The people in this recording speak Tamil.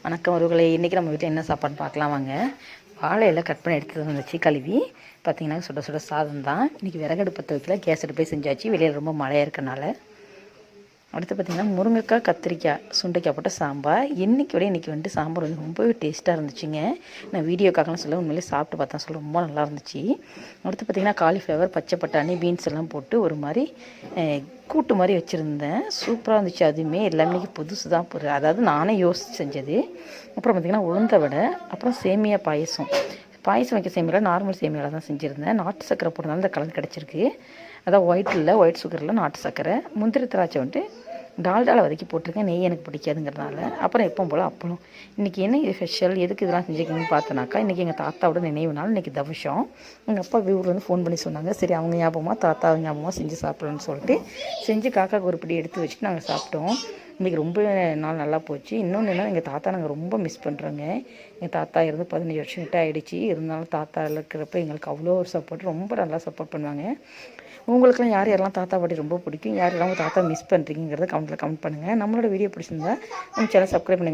வணக்கம் உறவுகளே. இன்றைக்கி நம்ம வீட்டில் என்ன சாப்பாடு பார்க்கலாம் வாங்க. வாழையில கட் பண்ணி எடுத்துகிட்டு வந்துச்சு கழுவி. பார்த்திங்கன்னா சுட சுட சாதம் தான். இன்றைக்கி விறகடுப்பு பற்ற வைக்கல, கேஸ் அடுப்பே செஞ்சாச்சு. வெளியில் ரொம்ப மழையாக இருக்கனால. அடுத்து பார்த்திங்கன்னா முருங்கைக்காய், கத்திரிக்காய், சுண்டைக்காய் போட்ட சாம்பார். இன்றைக்கி வந்துட்டு சாம்பார் வந்து ரொம்பவே டேஸ்ட்டாக இருந்துச்சுங்க. நான் வீடியோக்காகலாம் சொல்ல உண்மையிலே சாப்பிட்டு பார்த்தேன், சொல்ல ரொம்ப நல்லா இருந்துச்சு. அடுத்து பார்த்திங்கன்னா காலிஃப்ளவர், பச்சை பட்டாணி, பீன்ஸ் எல்லாம் போட்டு ஒரு மாதிரி கூட்டு மாதிரி வச்சுருந்தேன். சூப்பராக இருந்துச்சு. அதுவுமே எல்லாமே இன்றைக்கி புதுசு தான், அதாவது நானே யோசித்து செஞ்சது. அப்புறம் பார்த்திங்கன்னா உளுந்த வடை, அப்புறம் சேமியா பாயசம். பாயசம் வைக்க சேமியாவில் நார்மல் சேமியாவில் தான் செஞ்சுருந்தேன். நாட்டு சக்கரை போட்டதால இந்த கலர் கிடச்சிருக்கு. அதான் ஒயிட் சுகரில் நாட்டு சக்கரை. முந்திரி திராட்சை வந்துட்டு டால்டாவில் வதக்கி போட்டிருக்கேன். நெய் எனக்கு பிடிக்காதுங்கிறதுனால. அப்புறம் எப்பவும் போல் அப்பளம். இன்றைக்கி என்ன இது ஸ்பெஷல், எதுக்கு இதெல்லாம் செஞ்சுருக்கீங்கன்னு பார்த்தோன்னாக்கா, இன்றைக்கி எங்கள் தாத்தாவோட நினைவுனால இன்றைக்கி தவசம். எங்கள் அப்பா ஊர்லேருந்து ஃபோன் பண்ணி சொன்னாங்க. சரி அவங்க ஞாபகமாக தாத்தா ஞாபகமாக செஞ்சு சாப்பிட்லான்னு சொல்லிட்டு செஞ்சு காக்காவுக்கு ஒரு பிடி எடுத்து வச்சுட்டு நாங்கள் சாப்பிட்டோம். இன்றைக்கி ரொம்ப நாள் நல்லா போச்சு. இன்னொன்று என்ன, எங்கள் தாத்தா நாங்கள் ரொம்ப மிஸ் பண்ணுறோங்க. எங்கள் தாத்தா இருந்து 15 வருஷம் கிட்ட ஆகிடுச்சி. இருந்தாலும் தாத்தா இருக்கிறப்ப எங்களுக்கு அவ்வளோ ஒரு சப்போர்ட், ரொம்ப நல்லா சப்போர்ட் பண்ணுவாங்க. உங்களுக்குலாம் யாரெல்லாம் தாத்தா பாட்டி ரொம்ப பிடிக்கும், யாரெல்லாம் உங்கள் தாத்தா மிஸ் பண்ணுறீங்கிறத கமெண்ட் பண்ணுங்கள். நம்மளோட வீடியோ பிடிச்சிருந்தா நம்ம சேனல் சப்ஸ்கிரைப் பண்ணுங்கள்.